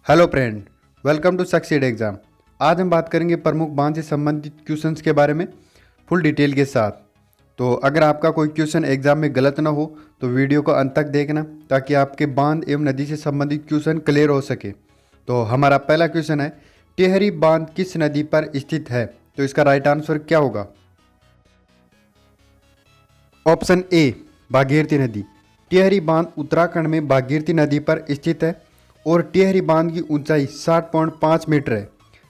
Hello friend, welcome to succeed exam. आज हम बात करेंगे प्रमुख बांध से संबंधित क्वेश्चंस के बारे में फुल डिटेल के साथ। तो अगर आपका कोई क्वेश्चन एग्जाम में गलत ना हो तो वीडियो को अंत तक देखना ताकि आपके बांध एवं नदी से संबंधित क्वेश्चन क्लियर हो सके। तो हमारा पहला क्वेश्चन है, टिहरी बांध किस नदी पर स्थित है? तो इसका राइट आंसर क्या होगा? ऑप्शन ए, भागीरथी नदी। टिहरी बांध उत्तराखंड में भागीरथी नदी पर स्थित है और टिहरी बांध की ऊंचाई 60.5 मीटर है,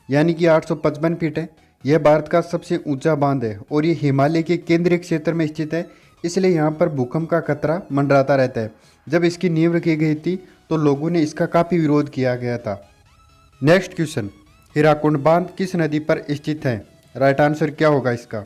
यानी कि 855 फीट है। यह भारत का सबसे ऊंचा बांध है और ये हिमालय के केंद्रीय क्षेत्र में स्थित है, इसलिए यहाँ पर भूकंप का खतरा मंडराता रहता है। जब इसकी नींव रखी गई थी तो लोगों ने इसका काफ़ी विरोध किया गया था। नेक्स्ट क्वेश्चन, हीराकुंड बांध किस नदी पर स्थित है? राइट आंसर क्या होगा इसका?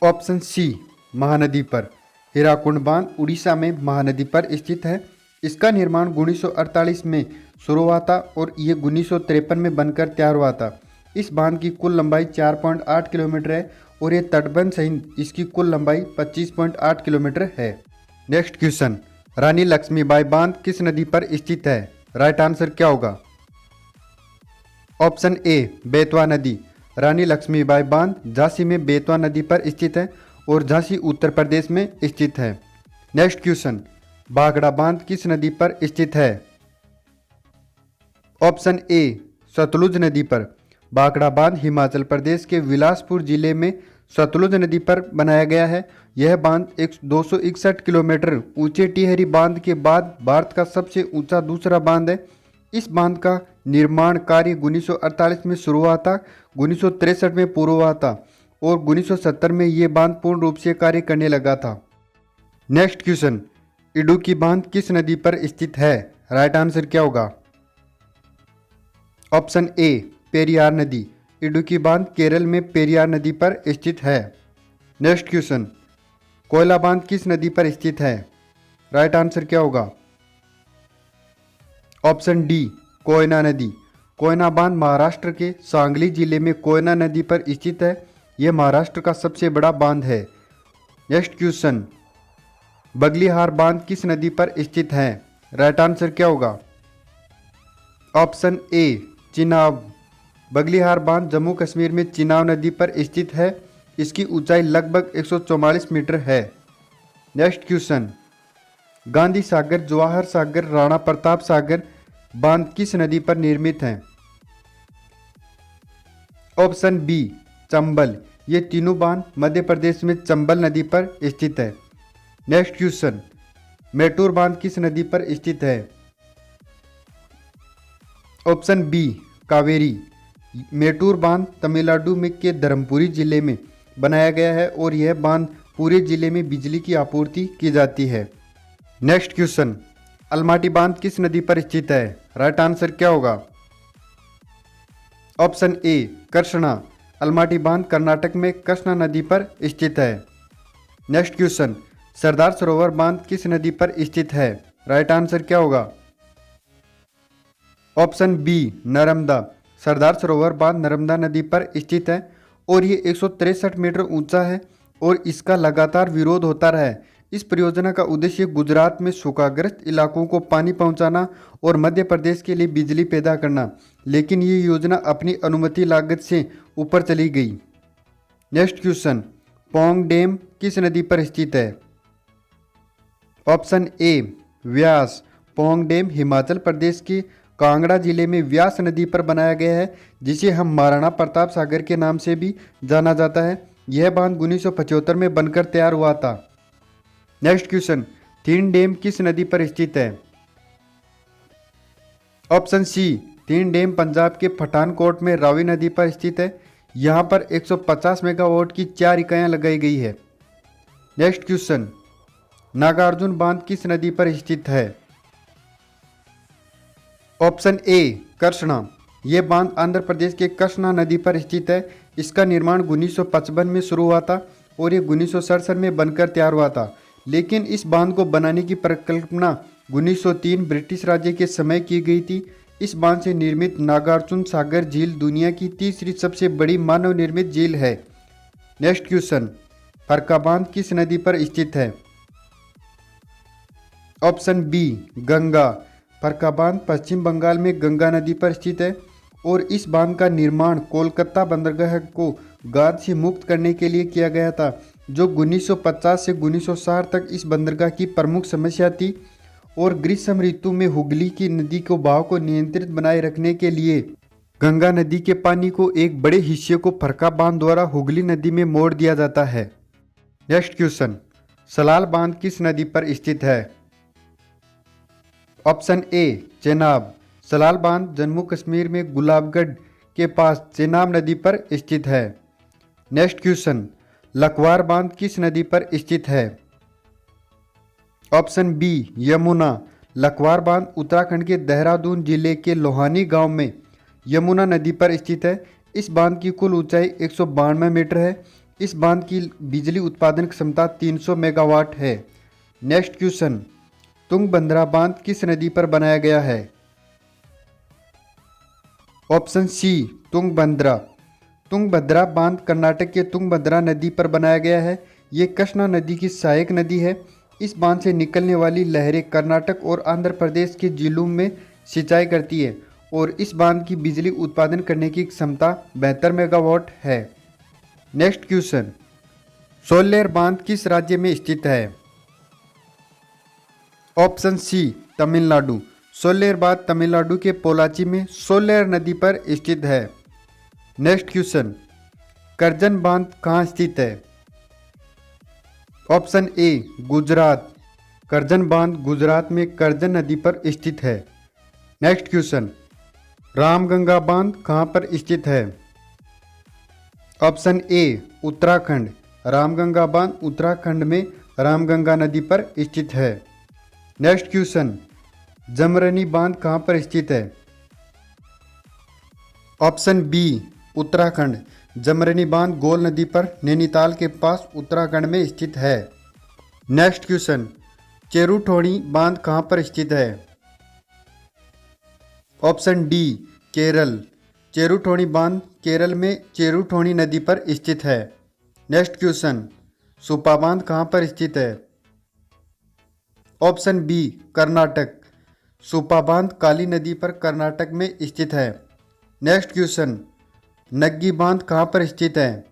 ऑप्शन सी, महानदी पर। हीराकुंड बांध उड़ीसा में महानदी पर स्थित है। इसका निर्माण 1948 में शुरू हुआ था और ये 1953 में बनकर तैयार हुआ था। इस बांध की कुल लंबाई 4.8 किलोमीटर है और ये तटबंध सहित इसकी कुल लंबाई 25.8 किलोमीटर है। नेक्स्ट क्वेश्चन, रानी लक्ष्मीबाई बांध किस नदी पर स्थित है? राइट आंसर क्या होगा? ऑप्शन ए, बेतवा नदी। रानी लक्ष्मीबाई बांध झांसी में बेतवा नदी पर स्थित है और झांसी उत्तर प्रदेश में स्थित है। नेक्स्ट क्वेश्चन, भाखड़ा बांध किस नदी पर स्थित है? ऑप्शन ए, सतलुज नदी पर। भाखड़ा बांध हिमाचल प्रदेश के बिलासपुर जिले में सतलुज नदी पर बनाया गया है। यह बांध 261 किलोमीटर ऊंचे टिहरी बांध के बाद भारत का सबसे ऊंचा दूसरा बांध है। इस बांध का निर्माण कार्य 1948 में शुरू हुआ था, 1963 में पूरा हुआ था और 1970 में ये बांध पूर्ण रूप से कार्य करने लगा था। नेक्स्ट क्वेश्चन, इडुक्की बांध किस नदी पर स्थित है? राइट आंसर क्या होगा? ऑप्शन ए, पेरियार नदी। इडुक्की बांध केरल में पेरियार नदी पर स्थित है। नेक्स्ट क्वेश्चन, कोयला बांध किस नदी पर स्थित है? राइट आंसर क्या होगा? ऑप्शन डी, कोयना नदी। कोयना बांध महाराष्ट्र के सांगली जिले में कोयना नदी पर स्थित है। यह महाराष्ट्र का सबसे बड़ा बांध है। नेक्स्ट क्वेश्चन, बगलीहार बांध किस नदी पर स्थित है? राइट आंसर क्या होगा? Option A, Chenab. बगलीहार बांध जम्मू कश्मीर में चिनाब नदी पर स्थित है। इसकी ऊंचाई लगभग 144 मीटर है। नेक्स्ट क्वेश्चन, गांधी सागर, जवाहर सागर, राणा प्रताप सागर बांध किस नदी पर निर्मित हैं? Option B, Chambal. ये तीनों बांध मध्य प्रदेश में चंबल नदी पर स्थित है। नेक्स्ट क्वेश्चन, मेटूर बांध किस नदी पर स्थित है? Option B, Kaveri. मेटूर बांध तमिलनाडु में के धर्मपुरी जिले में बनाया गया है और यह बांध पूरे जिले में बिजली की आपूर्ति की जाती है। नेक्स्ट क्वेश्चन, अलमाटी बांध किस नदी पर स्थित है? राइट आंसर क्या होगा? Option A, Krishna. अलमाटी बांध कर्नाटक में कृष्णा नदी पर स्थित है। नेक्स्ट क्वेश्चन, सरदार सरोवर बांध किस नदी पर स्थित है? राइट आंसर क्या होगा? Option B, Narmada. सरदार सरोवर बांध नर्मदा नदी पर स्थित है और ये 163 मीटर ऊंचा है और इसका लगातार विरोध होता रहा है। इस परियोजना का उद्देश्य गुजरात में सूखाग्रस्त इलाकों को पानी पहुंचाना और मध्य प्रदेश के लिए बिजली पैदा करना, लेकिन ये योजना अपनी अनुमति लागत से ऊपर चली गई। नेक्स्ट क्वेश्चन, पौंग डैम किस नदी पर स्थित है? Option A, Beas. Pong dam Himachal Pradesh के कांगड़ा जिले में व्यास नदी पर बनाया गया है, जिसे हम महाराणा प्रताप सागर के नाम से भी जाना जाता है। यह बांध 1975 में बनकर तैयार हुआ था। नेक्स्ट क्वेश्चन, तीन डैम किस नदी पर स्थित है? ऑप्शन सी, तीन डैम पंजाब के पठानकोट में रावी नदी पर स्थित है। यहाँ पर 150 मेगावाट की 4 इकाइयाँ लगाई गई है। नेक्स्ट क्वेश्चन, नागार्जुन बांध किस नदी पर स्थित है? ऑप्शन ए, कृष्णा। यह बांध आंध्र प्रदेश के कृष्णा नदी पर स्थित है। इसका निर्माण 1955 में शुरू हुआ था और ये 1967 में बनकर तैयार हुआ था, लेकिन इस बांध को बनाने की परिकल्पना 1903 ब्रिटिश राज्य के समय की गई थी। इस बांध से निर्मित नागार्जुन सागर झील दुनिया की तीसरी सबसे बड़ी मानव निर्मित झील है। नेक्स्ट क्वेश्चन, फरक्का बांध किस नदी पर स्थित है? Option B, Ganga. फरक्का बांध पश्चिम बंगाल में गंगा नदी पर स्थित है और इस बांध का निर्माण कोलकाता बंदरगाह को गाद से मुक्त करने के लिए किया गया था, जो 1950 से 1960 तक इस बंदरगाह की प्रमुख समस्या थी। और ग्रीष्म ऋतु में हुगली की नदी को बहाव को नियंत्रित बनाए रखने के लिए गंगा नदी के पानी को एक बड़े हिस्से को फरक्का बांध द्वारा हुगली नदी में मोड़ दिया जाता है। नेक्स्ट क्वेश्चन, सलाल बांध किस नदी पर स्थित है? ऑप्शन ए चेनाब। सलाल बांध जम्मू कश्मीर में गुलाबगढ़ के पास चेनाब नदी पर स्थित है। नेक्स्ट क्वेश्चन, लखवार बांध किस नदी पर स्थित है? Option B Yamuna. लखवार बांध उत्तराखंड के देहरादून जिले के लोहानी गांव में यमुना नदी पर स्थित है। इस बांध की कुल ऊंचाई 192 मीटर है। इस बांध की बिजली उत्पादन क्षमता 300 मेगावाट है। नेक्स्ट क्वेश्चन, तुंगभद्रा बांध किस नदी पर बनाया गया है? ऑप्शन सी तुंगभद्रा। तुंगभद्रा बांध कर्नाटक के तुंगभद्रा नदी पर बनाया गया है। ये कृष्णा नदी की सहायक नदी है। इस बांध से निकलने वाली लहरें कर्नाटक और आंध्र प्रदेश के जिलों में सिंचाई करती है और इस बांध की बिजली उत्पादन करने की क्षमता 72 मेगावाट है। नेक्स्ट क्वेश्चन, सोलेर बांध किस राज्य में स्थित है? Option C Tamil Nadu. सोलेर बांध तमिलनाडु के पोलाची में सोलेर नदी पर स्थित है। नेक्स्ट क्वेश्चन, करजन बांध कहाँ स्थित है? ऑप्शन ए गुजरात। करजन बांध गुजरात में करजन नदी पर स्थित है। नेक्स्ट क्वेश्चन, रामगंगा बांध कहाँ पर स्थित है? ऑप्शन ए उत्तराखंड। रामगंगा बांध उत्तराखंड में रामगंगा नदी पर स्थित है। नेक्स्ट क्वेश्चन, जमरनी बांध कहाँ पर स्थित है? Option B Uttarakhand. जमरनी बांध गोल नदी पर नैनीताल के पास उत्तराखंड में स्थित है। नेक्स्ट क्वेश्चन, चेरुथोणी बांध कहाँ पर स्थित है? Option D Kerala. चेरुथोणी बांध केरल में चेरुथोणी नदी पर स्थित है। नेक्स्ट क्वेश्चन, सुपा बांध कहाँ पर स्थित है? Option B Karnataka. सुपा बांध काली नदी पर कर्नाटक में स्थित है। नेक्स्ट क्वेश्चन, नग्गी बांध कहाँ पर स्थित है?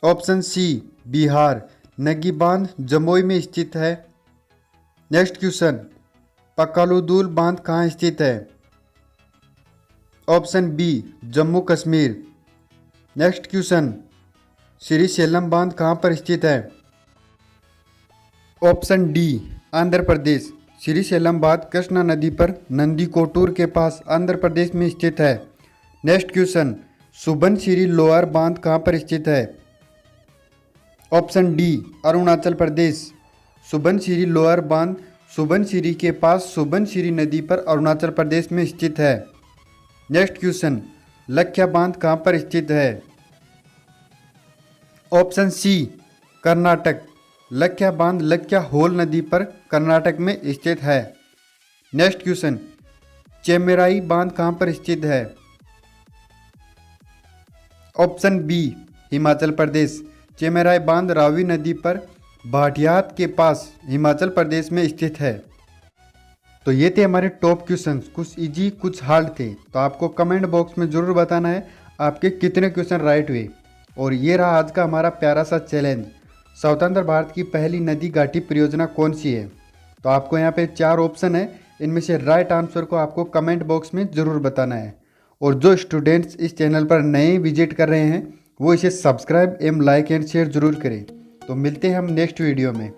ऑप्शन सी बिहार। नग्गी बांध जमुई में स्थित है। नेक्स्ट क्वेश्चन, पकालूदूल बांध कहाँ स्थित है? Option B Jammu Kashmir. Next question, Srisailam बांध कहाँ पर स्थित है? Option D Andhra Pradesh. श्रीशैलम बांध कृष्णा नदी पर नंदीकोटूर के पास आंध्र प्रदेश में स्थित है। नेक्स्ट क्वेश्चन, सुबनसिरी लोअर बांध कहाँ पर स्थित है? Option D Arunachal Pradesh. Subansiri lower बांध सुबनसिरी के पास सुबनसिरी नदी पर अरुणाचल प्रदेश में स्थित है। नेक्स्ट क्वेश्चन, लख्या बांध कहाँ पर स्थित है? ऑप्शन सी कर्नाटक। लख्या बांध लख्या होल नदी पर कर्नाटक में स्थित है। नेक्स्ट क्वेश्चन, चेमेराई बांध कहाँ पर स्थित है? Option B Himachal Pradesh. चेमेराई बांध रावी नदी पर भाटियात के पास हिमाचल प्रदेश में स्थित है। तो ये थे हमारे टॉप क्वेश्चंस, कुछ इजी कुछ हार्ड थे। तो आपको कमेंट बॉक्स में ज़रूर बताना है आपके कितने क्वेश्चन राइट हुए। और ये रहा आज का हमारा प्यारा सा चैलेंज, स्वतंत्र भारत की पहली नदी घाटी परियोजना कौन सी है? तो आपको यहाँ पे 4 ऑप्शन है, इनमें से राइट आंसर को आपको कमेंट बॉक्स में ज़रूर बताना है। और जो स्टूडेंट्स इस चैनल पर नए विजिट कर रहे हैं वो इसे सब्सक्राइब एवं लाइक एंड शेयर ज़रूर करें। तो मिलते हैं हम नेक्स्ट वीडियो में।